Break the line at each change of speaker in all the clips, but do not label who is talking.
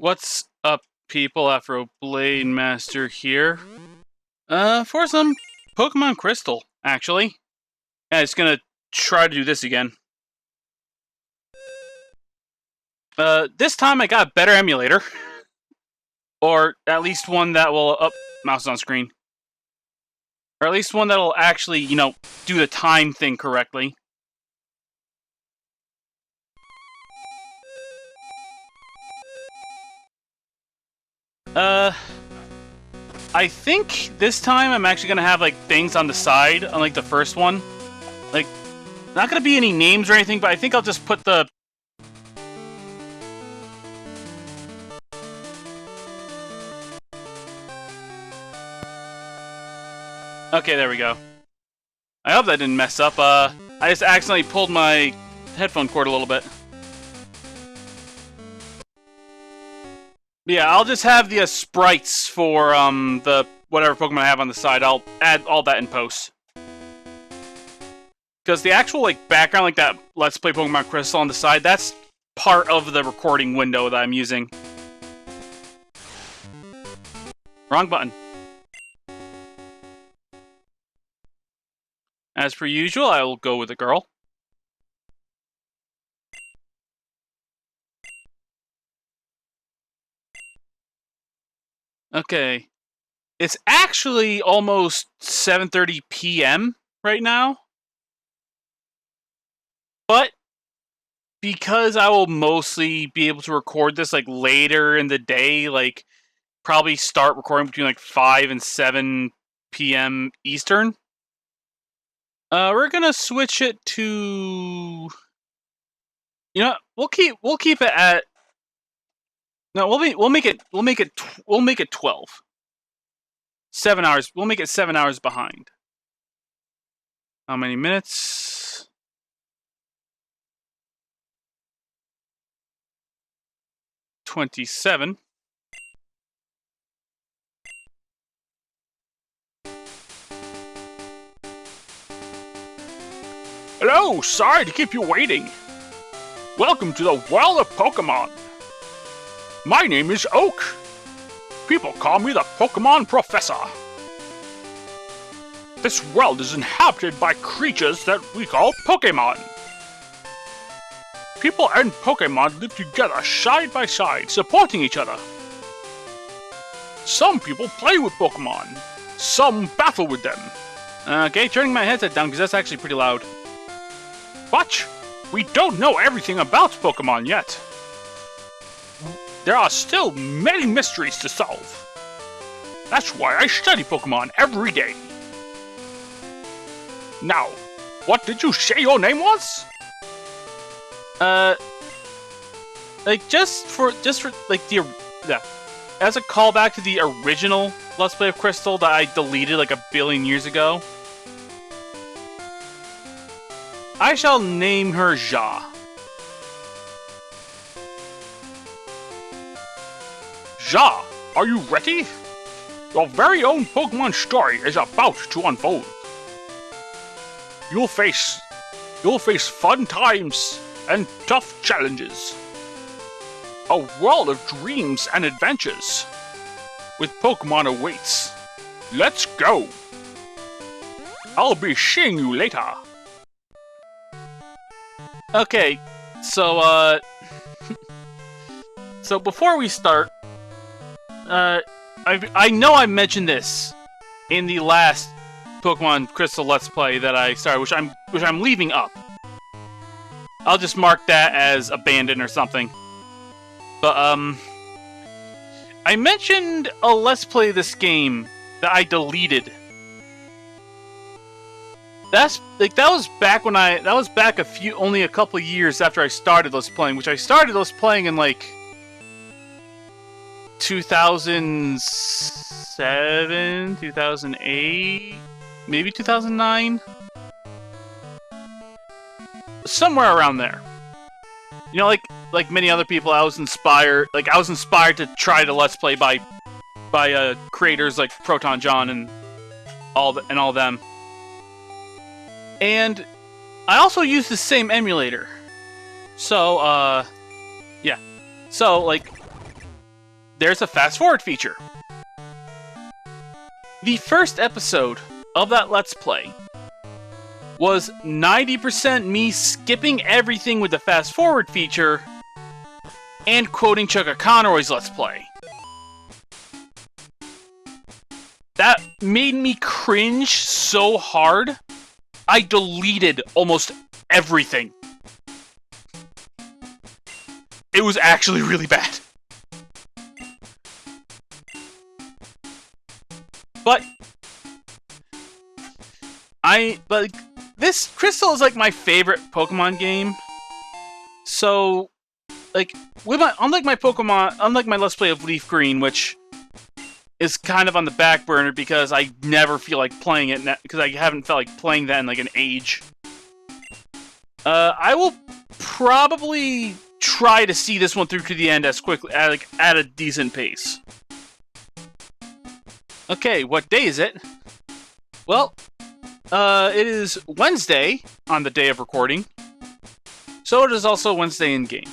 What's up, people? Afro Blade Master here. For some Pokemon Crystal, actually. Yeah, it's gonna try to do this again. This time I got a better emulator. Or at least one that will... Oh, mouse on screen. Or at least one that'll actually, you know, do the time thing correctly. I think this time I'm actually gonna have, like, things on the side, unlike the first one. Like, not gonna be any names or anything, but I think I'll just put the... Okay, there we go. I hope that didn't mess up. I just accidentally pulled my headphone cord a little bit. Yeah, I'll just have the sprites for the whatever Pokemon I have on the side. I'll add all that in post. Because the actual like background, like that Let's Play Pokemon Crystal on the side, that's part of the recording window that I'm using. Wrong button. As per usual, I will go with a girl. Okay. It's actually almost 7:30 p.m. right now. But because I will mostly be able to record this like later in the day, like probably start recording between like 5 and 7 p.m. Eastern. We're gonna switch it to... You know, we'll keep it at... No, we'll make it 12. 7 hours. We'll make it 7 hours behind. How many minutes? 27. Hello, sorry to keep you waiting. Welcome to the world of Pokemon. My name is Oak. People call me the Pokemon Professor. This world is inhabited by creatures that we call Pokemon. People and Pokemon live together side by side, supporting each other. Some people play with Pokemon. Some battle with them. Okay, turning my headset down because that's actually pretty loud. But we don't know everything about Pokemon yet. There are still many mysteries to solve. That's why I study Pokemon every day. Now, what did you say your name was? Like just for like as a callback to the original Let's Play of Crystal that I deleted like a billion years ago. I shall name her Ja. Ja, are you ready? Your very own Pokemon story is about to unfold. You'll face fun times and tough challenges. A world of dreams and adventures with Pokemon awaits. Let's go! I'll be seeing you later. Okay, so so before we start, I know I mentioned this in the last Pokemon Crystal Let's Play that I started, which I'm leaving up. I'll just mark that as abandoned or something. But I mentioned a Let's Play of this game that I deleted. That was back when only a couple of years after I started Let's Playing, which I started Let's Playing in like 2007, 2008, maybe 2009, somewhere around there. You know, like many other people, I was inspired to try to Let's Play by creators like Proton John and all them. And I also use the same emulator. So, yeah. So, like, there's a fast forward feature. The first episode of that Let's Play was 90% me skipping everything with the fast forward feature and quoting Chuck Conroy's Let's Play. That made me cringe so hard, I deleted almost everything. It was actually really bad. But this Crystal is like my favorite Pokemon game. So, like, unlike my Let's Play of Leaf Green, which is kind of on the back burner because I never feel like playing it because I haven't felt like playing that in like an age. I will probably try to see this one through to the end as quickly, at a decent pace. Okay, what day is it? Well, it is Wednesday on the day of recording, so it is also Wednesday in game.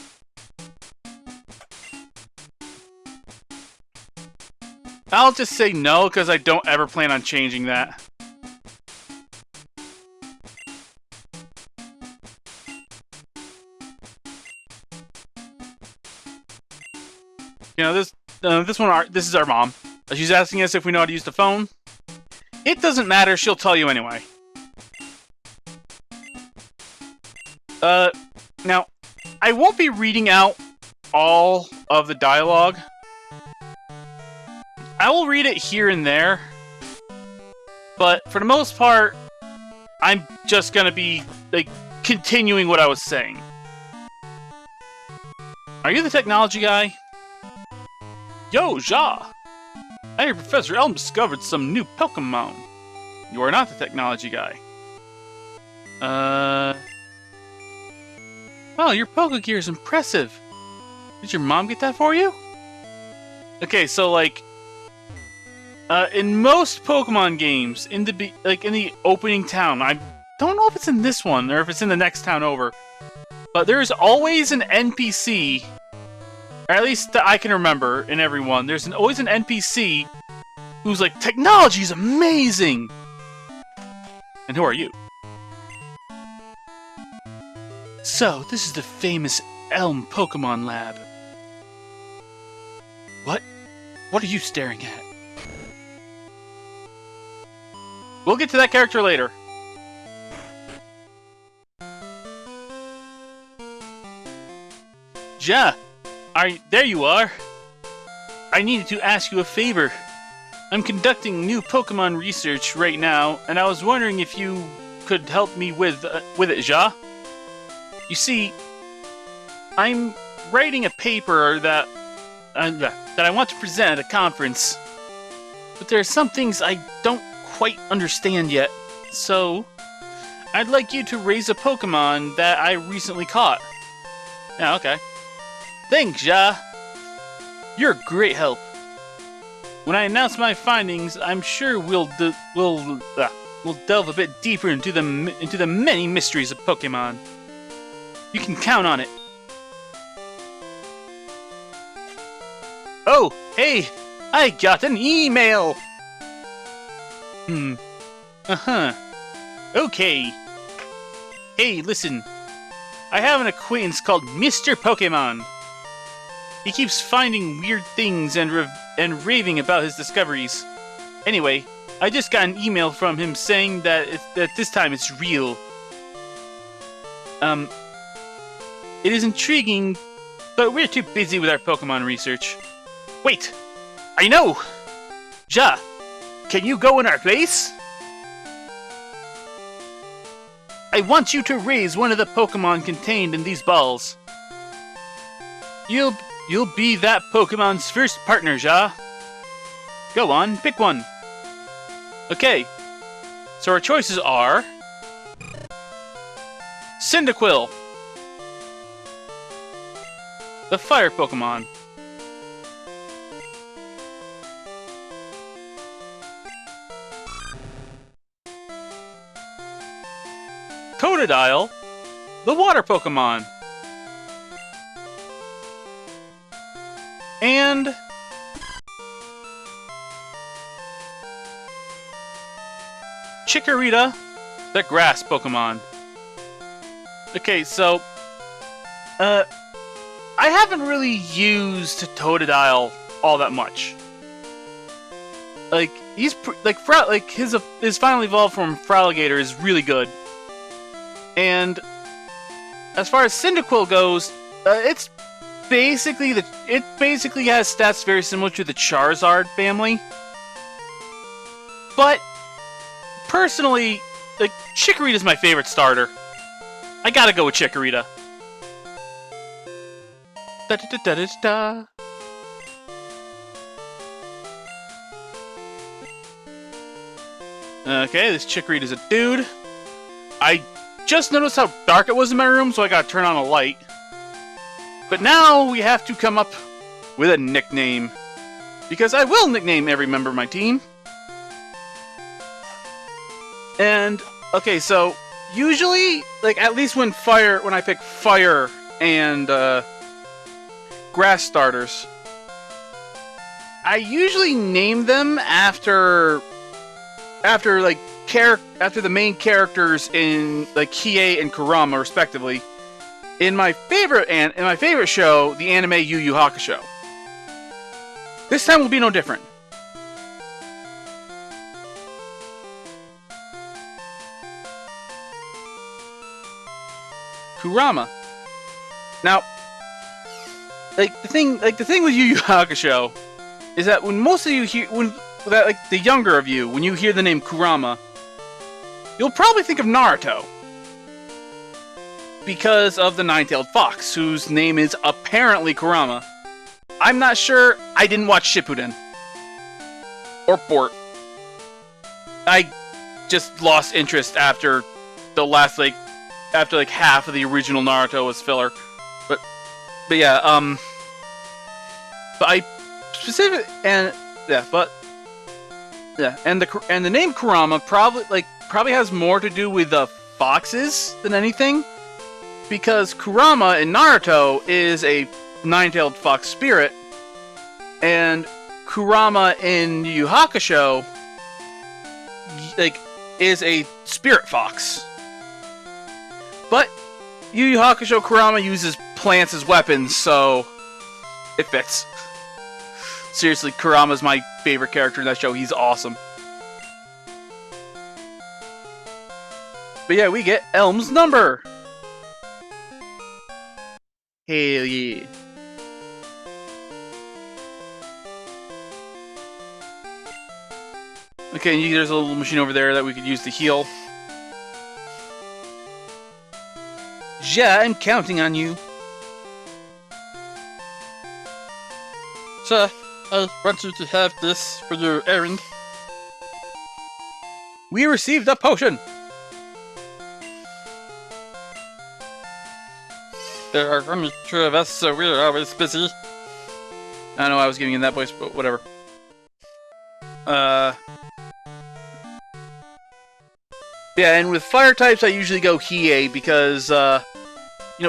I'll just say no, because I don't ever plan on changing that. You know, this is our mom. She's asking us if we know how to use the phone. It doesn't matter, she'll tell you anyway. Now, I won't be reading out all of the dialogue. I will read it here and there, but for the most part, I'm just gonna be, like, continuing what I was saying. Are you the technology guy? Yo, Ja! I hear Professor Elm discovered some new Pokemon. You are not the technology guy. Wow, your Pokegear is impressive. Did your mom get that for you? Okay, so, like, in most Pokemon games, in the opening town, I don't know if it's in this one or if it's in the next town over, but there's always an NPC, or at least that I can remember in every one. There's always an NPC who's like, technology's amazing! And who are you? So, this is the famous Elm Pokemon Lab. What? What are you staring at? We'll get to that character later. Ja, there you are. I needed to ask you a favor. I'm conducting new Pokemon research right now, and I was wondering if you could help me with it, Ja. You see, I'm writing a paper that I want to present at a conference, but there are some things I don't quite understand yet, so I'd like you to raise a Pokemon that I recently caught. Yeah, okay. Thanks, Ja. You're a great help. When I announce my findings, I'm sure we'll delve a bit deeper into the many mysteries of Pokemon. You can count on it. Oh, hey! I got an email! Uh-huh. Okay. Hey, listen. I have an acquaintance called Mr. Pokemon. He keeps finding weird things and raving about his discoveries. Anyway, I just got an email from him saying that this time it's real. It is intriguing, but we're too busy with our Pokemon research. Wait! I know! Ja, can you go in our place? I want you to raise one of the Pokemon contained in these balls. You'll be that Pokemon's first partner, Ja. Go on, pick one. Okay, so our choices are Cyndaquil, the fire Pokemon. Totodile, the water Pokemon. And Chikorita, the grass Pokemon. Okay, so I haven't really used Totodile all that much. Like he's his final evolve from Fraligator is really good, and as far as Cyndaquil goes, it basically has stats very similar to the Charizard family, but personally, like Chikorita is my favorite starter. I gotta go with Chikorita. Da da da da da. Okay, this Chikorita's a dude. I just noticed how dark it was in my room, so I gotta turn on a light. But now we have to come up with a nickname, because I will nickname every member of my team. And okay, so usually, like at least when I pick fire and grass starters, I usually name them after the main characters in like Hiei and Kurama, respectively. In my favorite show, the anime Yu Yu Hakusho. This time will be no different. Kurama. Now, the thing with Yu Yu Hakusho is that when most of you hear the younger of you, when you hear the name Kurama, you'll probably think of Naruto because of the nine-tailed fox, whose name is apparently Kurama. I'm not sure. I didn't watch Shippuden or Bort. I just lost interest after the last half of the original Naruto was filler. But yeah, but I specific and yeah, but yeah, and the name Kurama probably has more to do with the foxes than anything, because Kurama in Naruto is a nine-tailed fox spirit, and Kurama in Yu Yu Hakusho is a spirit fox. But Yu Yu Hakusho Kurama uses plants as weapons, so it fits. Seriously, Kurama's my favorite character in that show. He's awesome. But yeah, we get Elm's number. Hell yeah. Okay, there's a little machine over there that we could use to heal. Yeah, I'm counting on you.
Sir, I want you to have this for your errand.
We received a potion.
There are only two of us, so we're always busy.
I know I was giving you that voice, but whatever. Yeah, and with fire types, I usually go Hiei because,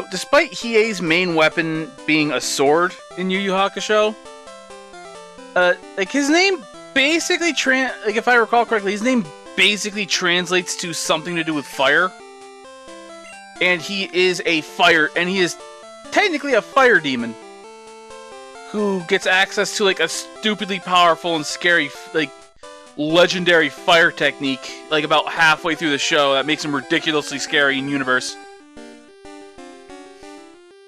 despite Hiei's main weapon being a sword in Yu Yu Hakusho, his name basically if I recall correctly, his name basically translates to something to do with fire. And he is technically a fire demon who gets access to a stupidly powerful and scary legendary fire technique about halfway through the show that makes him ridiculously scary in universe.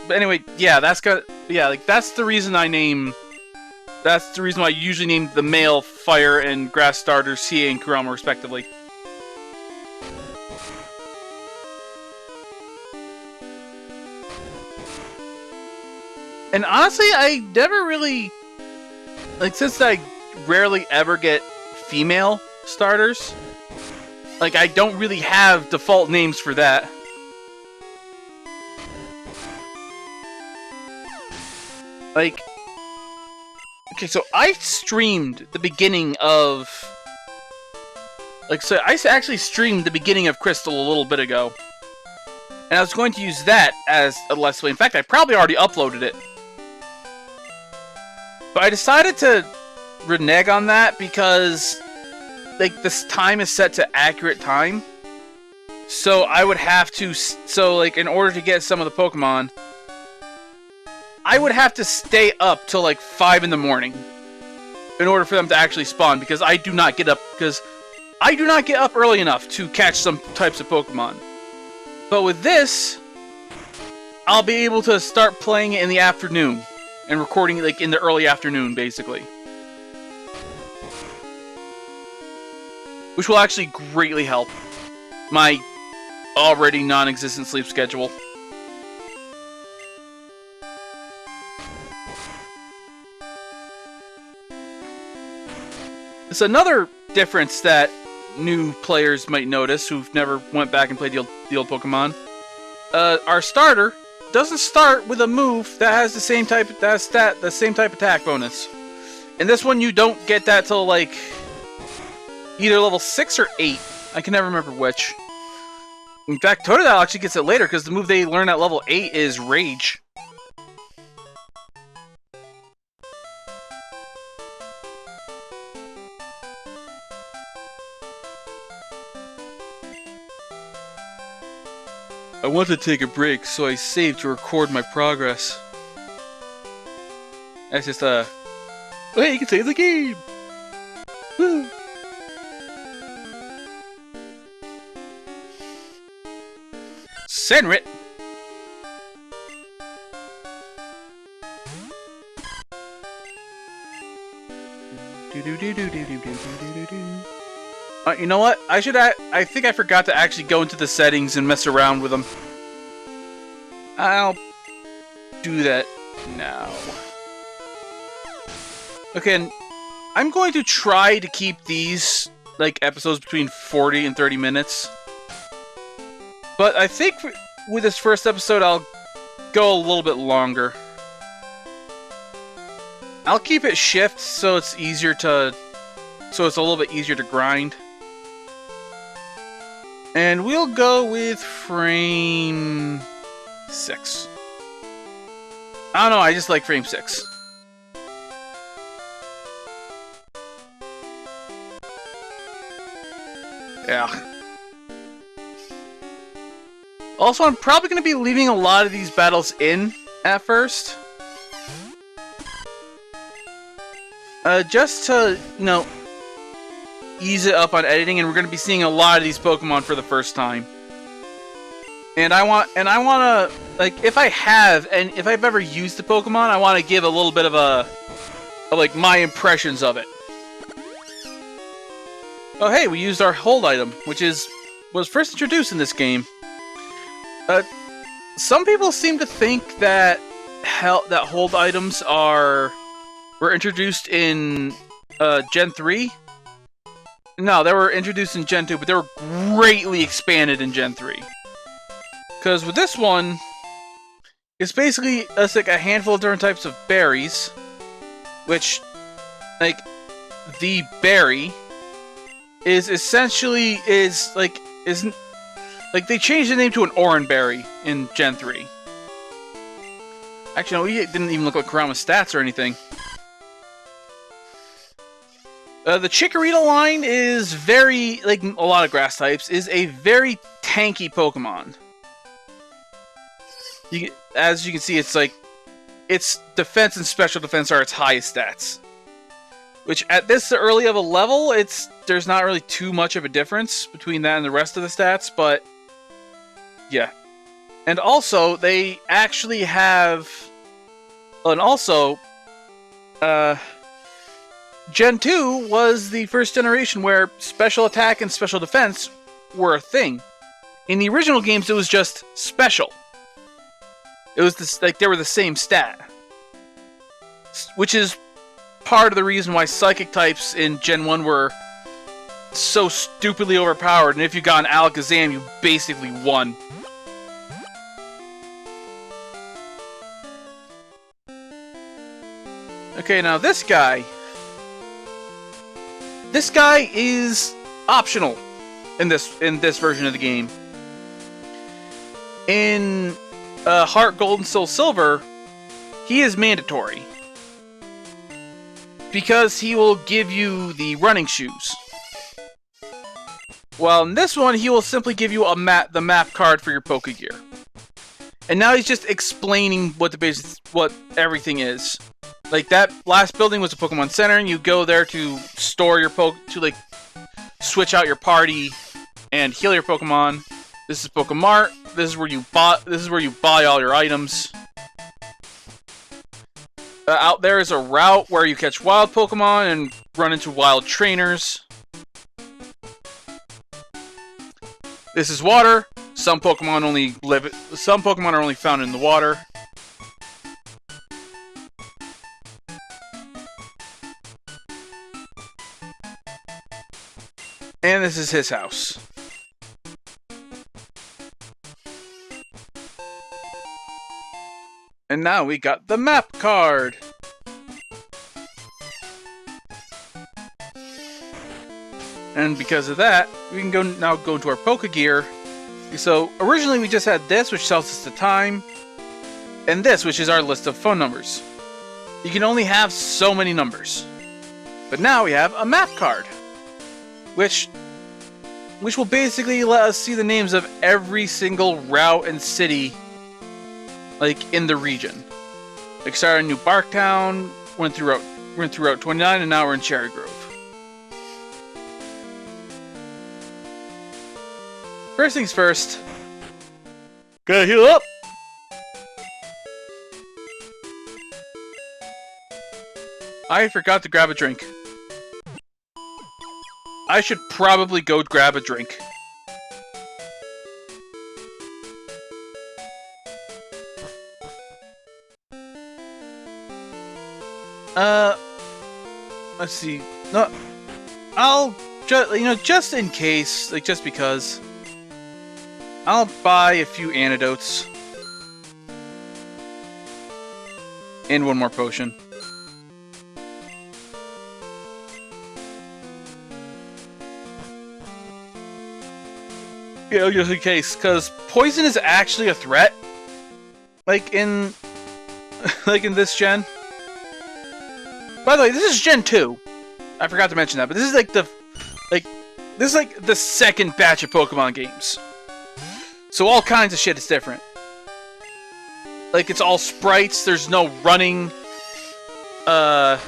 But anyway, yeah, that's the reason I usually name the male fire and grass starters Hiei and Kurama respectively. And honestly, I never really since I rarely ever get female starters, I don't really have default names for that. Okay, so I streamed the beginning of I actually streamed the beginning of Crystal a little bit ago. And I was going to use that as a Let's Play. In fact, I probably already uploaded it. But I decided to renege on that because like this time is set to accurate time. So I would have to, so like in order to get some of the Pokemon, I would have to stay up till like 5 in the morning in order for them to actually spawn, because I do not get up early enough to catch some types of Pokemon. But with this, I'll be able to start playing it in the afternoon and recording it like in the early afternoon, basically. Which will actually greatly help my already non-existent sleep schedule. It's another difference that new players might notice who've never went back and played the old Pokemon. Our starter doesn't start with a move that has the same type attack bonus. In this one, you don't get that till like either level 6 or 8. I can never remember which. In fact, Totodile actually gets it later because the move they learn at level 8 is Rage. I want to take a break, so I saved to record my progress. That's just hey, you can save the game! Woo! Senrit! You know what? I think I forgot to actually go into the settings and mess around with them. I'll do that now. Okay, and I'm going to try to keep these like episodes between 40 and 30 minutes. But I think with this first episode, I'll go a little bit longer. I'll keep it shift so it's easier to, so it's a little bit easier to grind. And we'll go with frame 6. I don't know, I just like frame 6. Yeah. Also, I'm probably going to be leaving a lot of these battles in at first. Just to, you know, ease it up on editing, and we're going to be seeing a lot of these Pokemon for the first time. And I want to, like, if I've ever used the Pokemon, I want to give a little bit of like, my impressions of it. Oh, hey, we used our hold item, which was first introduced in this game. Some people seem to think that hold items were introduced in Gen 3. No, they were introduced in Gen 2, but they were greatly expanded in Gen 3. Because with this one, it's basically like a handful of different types of berries, which, like, the berry is essentially like they changed the name to an Oranberry in Gen 3. Actually, no, we didn't even look like Kurama's stats or anything. The Chikorita line is very, like a lot of grass types, is a very tanky Pokemon. As you can see, it's like, its defense and special defense are its highest stats. Which, at this early of a level, there's not really too much of a difference between that and the rest of the stats, but yeah. And also, they actually have... And also, Gen 2 was the first generation where special attack and special defense were a thing. In the original games, it was just special. It was this, like, they were the same stat. Which is part of the reason why psychic types in Gen 1 were so stupidly overpowered, and if you got an Alakazam, you basically won. Okay, now this guy is optional in this version of the game. In Heart Gold and Soul Silver, he is mandatory because he will give you the running shoes. Well, in this one, he will simply give you the map card for your Pokegear. And now he's just explaining what everything is. Like, that last building was a Pokemon Center, and you go there to store your switch out your party and heal your Pokemon. This is Pokemart. This is where you buy all your items. Out there is a route where you catch wild Pokemon and run into wild trainers. This is water. Some Pokemon are only found in the water. And this is his house. And now we got the map card. And because of that, we can now go to our Pokegear. So originally we just had this, which tells us the time, and this, which is our list of phone numbers. You can only have so many numbers. But now we have a map card, which will basically let us see the names of every single route and city, like, in the region. Like, started in New Barktown, went through Route 29, and now we're in Cherry Grove. First things first, gotta heal up! I forgot to grab a drink. I should probably go grab a drink. Let's see. No, I'll just in case, like, just because, I'll buy a few antidotes and one more potion. Yeah, just in case, because poison is actually a threat, like in this gen. By the way, this is Gen 2. I forgot to mention that, but this is like the second batch of Pokemon games. So all kinds of shit is different. Like, it's all sprites, there's no running. In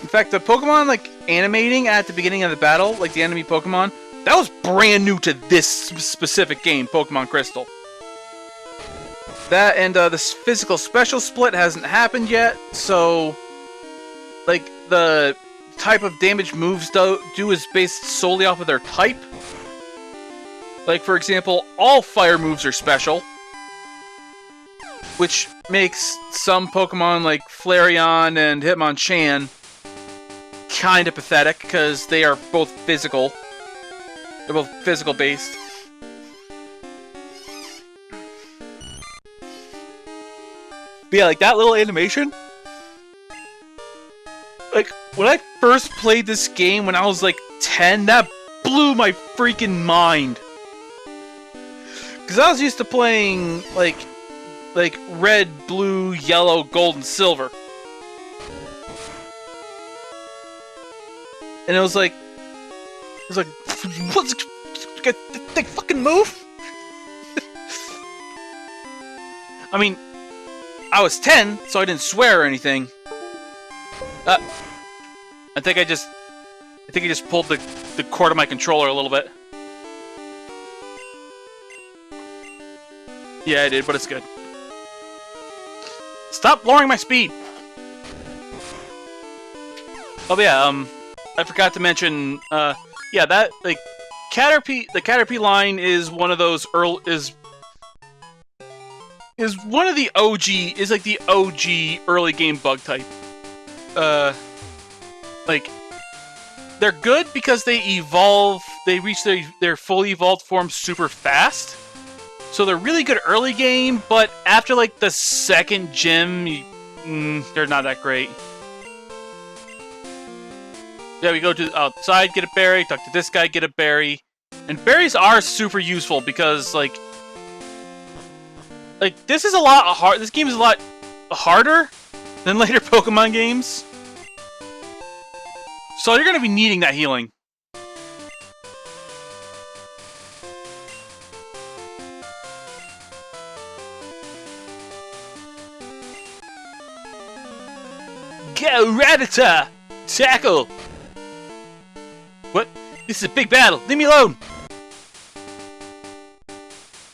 fact, the Pokemon, like, animating at the beginning of the battle, like the enemy Pokemon, that was brand new to this specific game, Pokemon Crystal. That and this physical special split hasn't happened yet, so, like, the type of damage moves do is based solely off of their type. Like, for example, all fire moves are special, which makes some Pokemon like Flareon and Hitmonchan kind of pathetic, because they are both physical. They're both physical based. But yeah, like, that little animation, like, when I first played this game when I was like 10, that blew my freaking mind. Because I was used to playing, like red, blue, yellow, gold, and silver. And it was like, what's they fucking move? I mean, I was 10, so I didn't swear or anything. I think I just pulled the cord of my controller a little bit. Yeah, I did, but it's good. Stop lowering my speed! Oh yeah, I forgot to mention, yeah, that, like, the Caterpie line is one of those is one of the is like the OG early game bug type. Like, they're good because they reach their fully evolved form super fast. So they're really good early game, but after, like, the second gym, they're not that great. Yeah, we go to outside, get a berry, talk to this guy, get a berry. And berries are super useful because, like, this is a lot hard. This game is a lot harder than later Pokemon games. So you're gonna be needing that healing. Ratata! Tackle! What? This is a big battle. Leave me alone!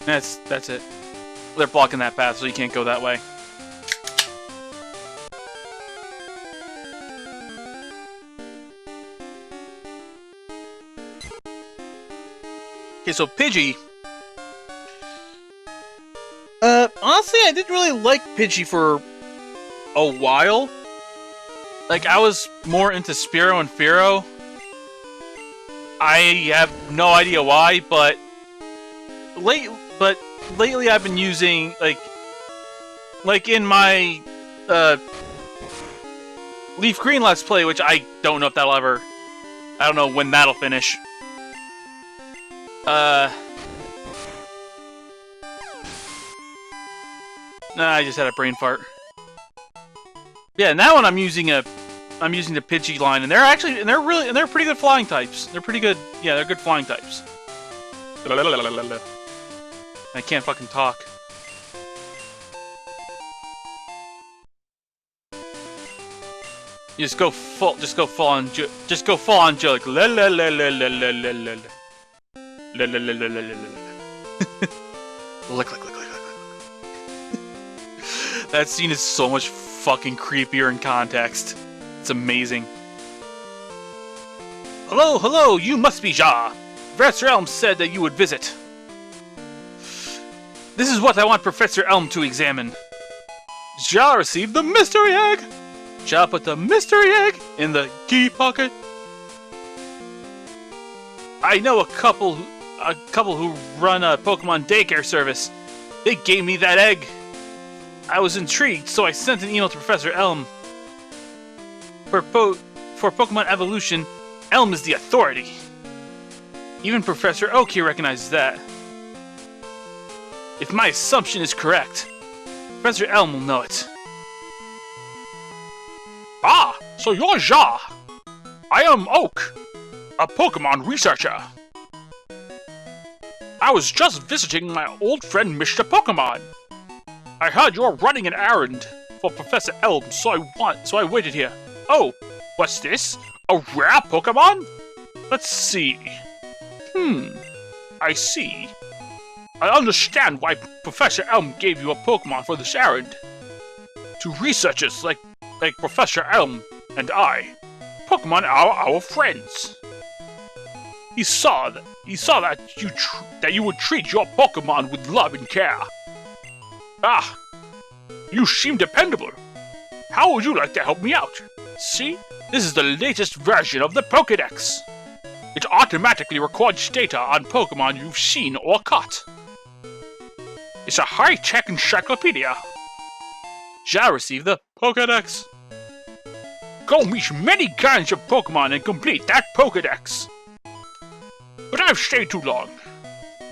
That's it. They're blocking that path, so you can't go that way. Okay, so Pidgey. Honestly, I didn't really like Pidgey for a while. Like, I was more into Spearow and Fearow. I have no idea why, but lately I've been using like in my Leaf Green Let's Play, which I don't know if that'll ever. I don't know when that'll finish. Nah, I just had a brain fart. Yeah, now when I'm using the Pidgey line, and they're pretty good flying types. They're pretty good. Yeah, they're good flying types. I can't fucking talk. You just go full on Joe. Like la la la la la la la la la la la la la la. Lick. That scene is so much fucking creepier in context. It's amazing. Hello, you must be Ja. Professor Elm said that you would visit. This is what I want Professor Elm to examine. Ja received the mystery egg. Ja put the mystery egg in the key pocket. I know a couple who run a Pokemon daycare service. They gave me that egg. I was intrigued, so I sent an email to Professor Elm. For Pokemon evolution, Elm is the authority. Even Professor Oak here recognizes that. If my assumption is correct, Professor Elm will know it. Ah, so you're Ja. I am Oak, a Pokemon researcher. I was just visiting my old friend Mr. Pokemon. I heard you're running an errand for Professor Elm, so I waited here. Oh, what's this? A rare Pokemon? Let's see. I see. I understand why Professor Elm gave you a Pokemon for this errand. To researchers like Professor Elm and I, Pokemon are our friends. He saw that you would treat your Pokemon with love and care. Ah, you seem dependable. How would you like to help me out? See, this is the latest version of the Pokédex. It automatically records data on Pokemon you've seen or caught. It's a high-tech encyclopedia. Shall receive the Pokédex. Go meet many kinds of Pokemon and complete that Pokédex. But I've stayed too long.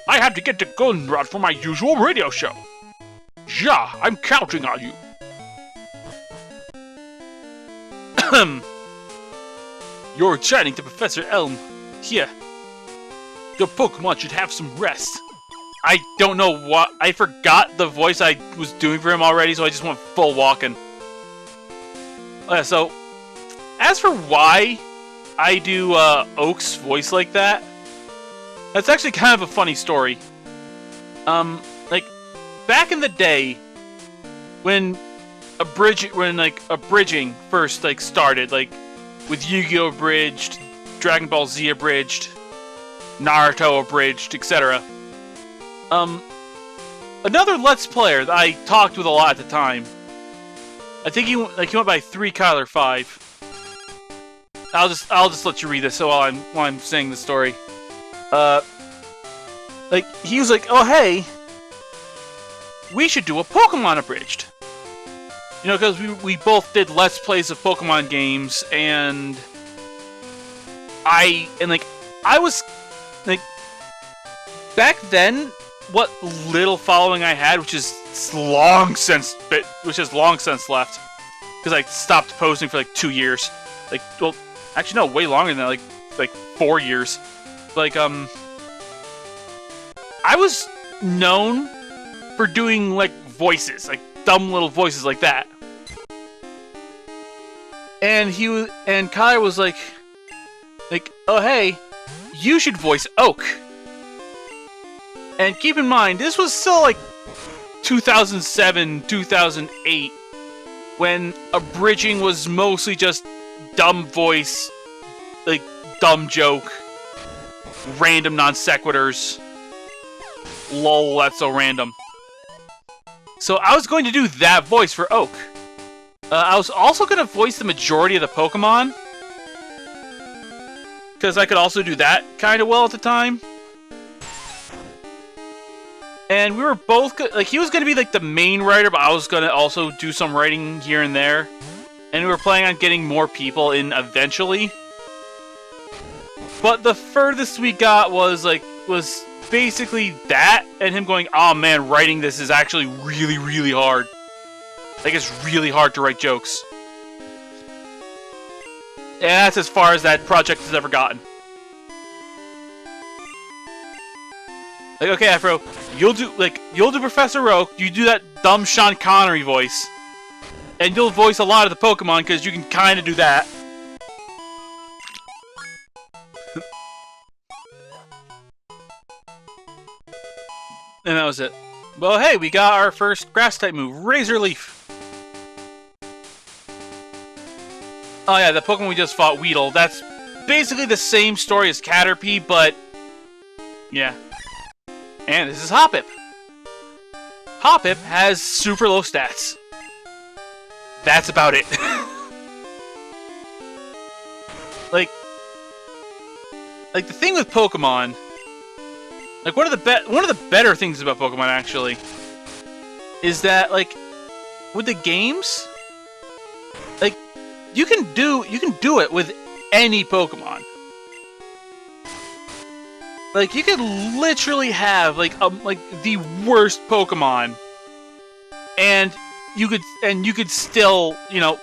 I have to get to Goldenrod for my usual radio show. Ja, I'm counting on you. You're returning to Professor Elm. Here. Your Pokemon should have some rest. I don't know what... I forgot the voice I was doing for him already, so I just went full walking. So, as for why I do Oak's voice like that, that's actually kind of a funny story. Like, back in the day, when abridging first started, like with Yu-Gi-Oh! Abridged, Dragon Ball Z abridged, Naruto abridged, etc. Another Let's Player that I talked with a lot at the time. I think he went by 3 Kyler 5. I'll just let you read this while I'm saying the story. He was like, oh hey, we should do a Pokemon abridged. You know, because we both did Let's Plays of Pokemon games, and I was back then, what little following I had, which is long since left, because I stopped posting for like 2 years. Well, actually no, way longer than that, like 4 years. I was known for doing voices, dumb little voices like that. and Kai was like, oh hey, you should voice Oak. And keep in mind, this was still like 2007, 2008, when abridging was mostly just dumb voice, like dumb joke, random non sequiturs. Lol, that's so random. So I was going to do that voice for Oak. I was also going to voice the majority of the Pokemon, because I could also do that kind of well at the time. And we were both like, he was going to be like the main writer, but I was going to also do some writing here and there. And we were planning on getting more people in eventually. But the furthest we got was basically that, and him going, oh man, writing this is actually really, really hard. Like, it's really hard to write jokes. And that's as far as that project has ever gotten. Like, okay, Afro, you'll do Professor Oak, you do that dumb Sean Connery voice, and you'll voice a lot of the Pokemon, because you can kind of do that. And that was it. Well, hey, we got our first Grass-type move, Razor Leaf. Oh yeah, the Pokemon we just fought, Weedle, that's basically the same story as Caterpie, but yeah. And this is Hoppip. Hoppip has super low stats. That's about it. like the thing with Pokemon, like one of the better things about Pokemon actually is that, like, with the games, like, you can do it with any Pokemon. Like, you could literally have like the worst Pokemon, and you could still, you know,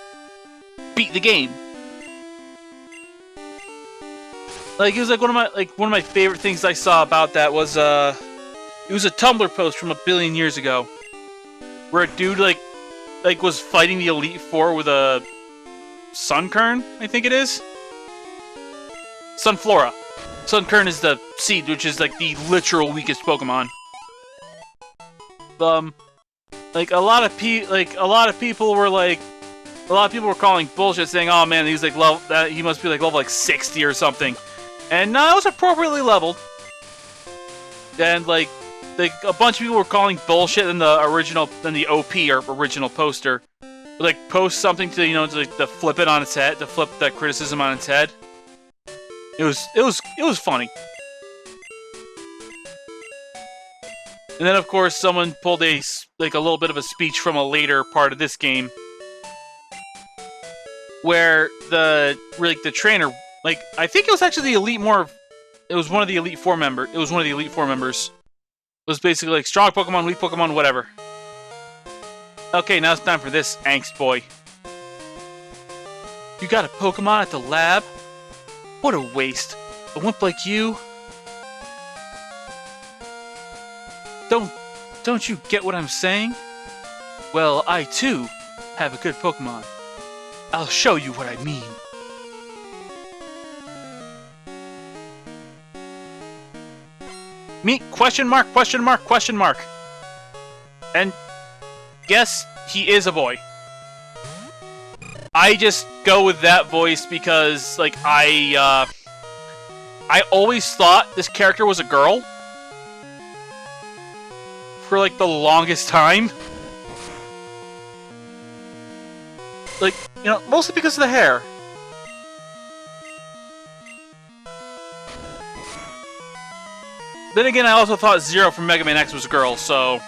beat the game. Like, it was like one of my favorite things I saw about that was it was a Tumblr post from a billion years ago, where a dude like was fighting the Elite Four with a Sunkern, I think it is. Sunflora. Sunkern is the seed, which is like the literal weakest Pokemon. Like a lot of people were calling bullshit, saying, "Oh man, he's like he must be like level like 60 or something," and no, it was appropriately leveled. And like a bunch of people were calling bullshit in the OP or original poster. Like, post something to, you know, to flip it on its head, to flip that criticism on its head. It was funny. And then, of course, someone pulled a little bit of a speech from a later part of this game, where the trainer, like, I think it was actually the it was one of the Elite Four members. It was one of the Elite Four members. It was basically like, strong Pokemon, weak Pokemon, whatever. Okay, now it's time for this, angst boy. You got a Pokemon at the lab? What a waste. A wimp like you? Don't you get what I'm saying? Well, I too have a good Pokemon. I'll show you what I mean. Me? Question mark, question mark, question mark. And yes, he is a boy. I just go with that voice because, like, I always thought this character was a girl. For, like, the longest time. Like, you know, mostly because of the hair. Then again, I also thought Zero from Mega Man X was a girl, so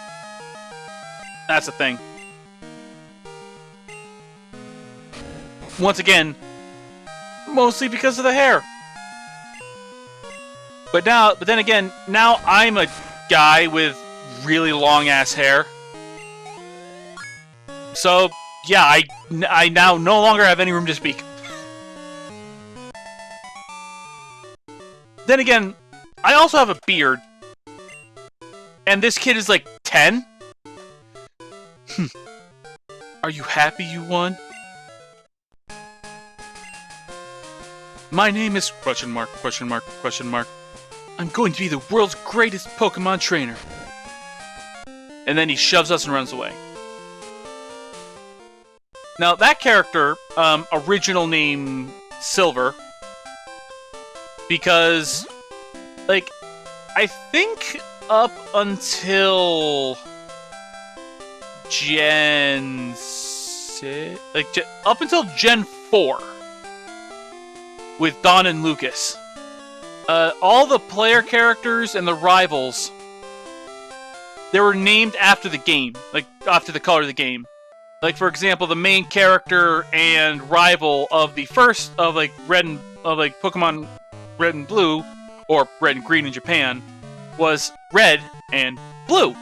that's the thing. Once again, mostly because of the hair. But then again, now I'm a guy with really long ass hair. So, yeah, I now no longer have any room to speak. Then again, I also have a beard. And this kid is like 10? Are you happy you won? My name is ... I'm going to be the world's greatest Pokemon trainer. And then he shoves us and runs away. Now, that character, original name Silver, because, like, I think up until Gen 6, up until Gen 4, with Don and Lucas, all the player characters and the rivals, they were named after the game, like, after the color of the game. Like, for example, the main character and rival of the first, of, like, Pokemon Red and Blue, or Red and Green in Japan, was Red and Blue.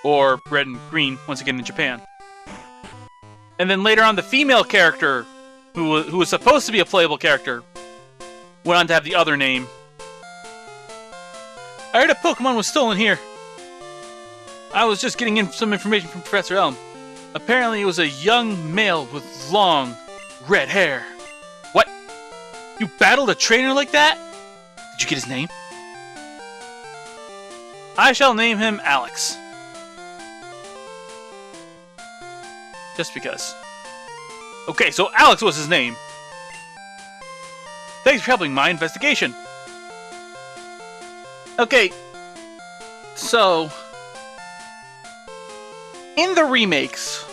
Or Red and Green, once again, in Japan. And then later on, the female character, who was supposed to be a playable character, went on to have the other name. I heard a Pokemon was stolen here. I was just getting some information from Professor Elm. Apparently it was a young male with long, red hair. What? You battled a trainer like that? Did you get his name? I shall name him Alex. Just because. Okay, so Alex was his name. Thanks for helping my investigation. Okay, so in the remakes,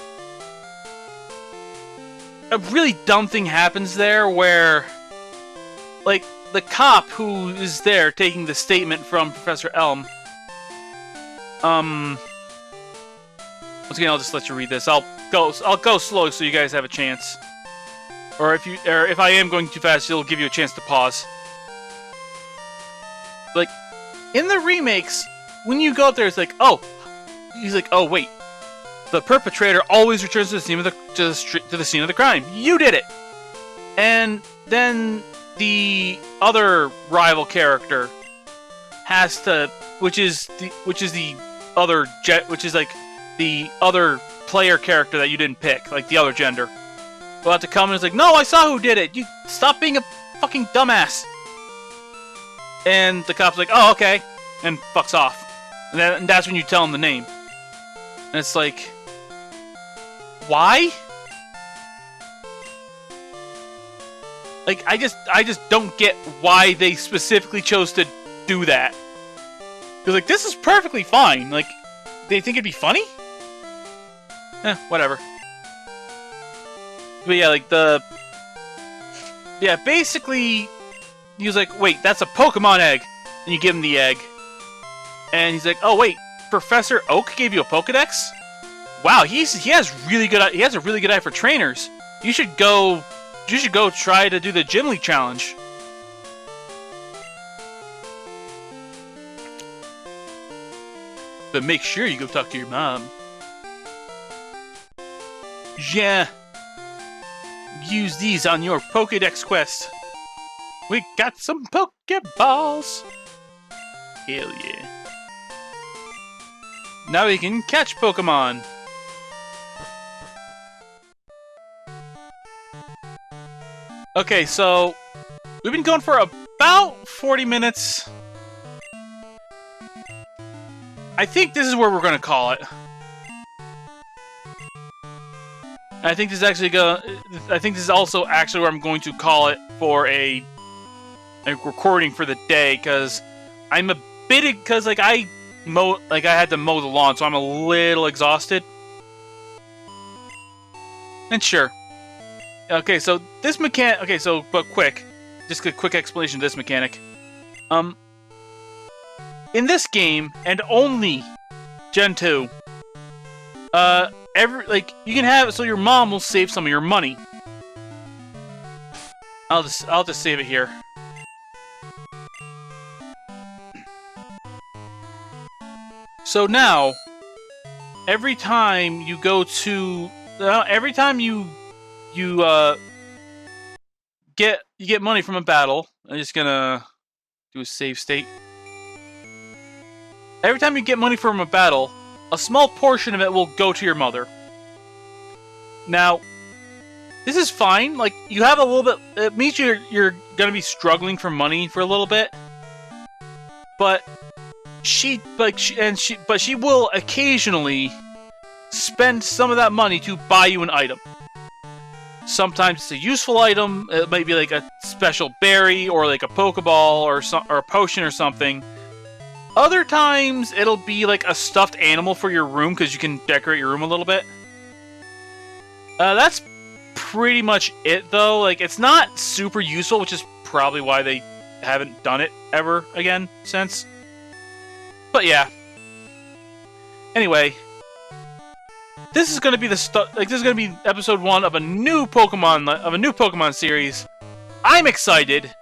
a really dumb thing happens there where, like, the cop who is there taking the statement from Professor Elm, once again, I'll just let you read this. I'll go slow so you guys have a chance. Or if I am going too fast, it'll give you a chance to pause. Like, in the remakes, when you go up there, it's like, oh, he's like, oh wait, the perpetrator always returns to the scene of the scene of the crime. You did it. And then the other rival character has to, which is the other player character that you didn't pick, like the other gender. Will have to come and it's like, no, I saw who did it. You stop being a fucking dumbass. And the cop's like, oh, okay, and fucks off. And that's when you tell him the name. And it's like, why? Like, I just don't get why they specifically chose to do that. Because, like, this is perfectly fine. Like, they think it'd be funny? Whatever. But yeah, like, yeah, basically, he was like, wait, that's a Pokemon egg. And you give him the egg. And he's like, oh, wait, Professor Oak gave you a Pokedex? Wow, he has a really good eye for trainers. You should go try to do the Gym League challenge. But make sure you go talk to your mom. Yeah. Use these on your Pokedex quest. We got some Pokeballs. Hell yeah. Now we can catch Pokemon. Okay, so we've been going for about 40 minutes. I think this is where we're going to call it. I think this is also actually where I'm going to call it for a recording for the day, because I'm a bit, because like I had to mow the lawn, so I'm a little exhausted. And sure. Okay, so this mechanic. Okay, so but just a quick explanation of this mechanic. In this game, and only Gen 2, you can have it so your mom will save some of your money. I'll just save it here. So now, every time you go to, every time you get money from a battle, I'm just gonna do a save state. Every time you get money from a battle, a small portion of it will go to your mother. Now, this is fine. Like, you have a little bit. It means you're gonna be struggling for money for a little bit, but she will occasionally spend some of that money to buy you an item. Sometimes it's a useful item. It might be like a special berry or like a Pokeball or a potion or something. Other times it'll be like a stuffed animal for your room because you can decorate your room a little bit. That's pretty much it though. Like, it's not super useful, which is probably why they haven't done it ever again since. But yeah. Anyway, this is gonna be this is gonna be episode 1 of a new Pokemon series. I'm excited.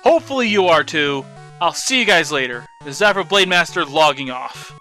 Hopefully you are too. I'll see you guys later. This is Afro Blade Master logging off.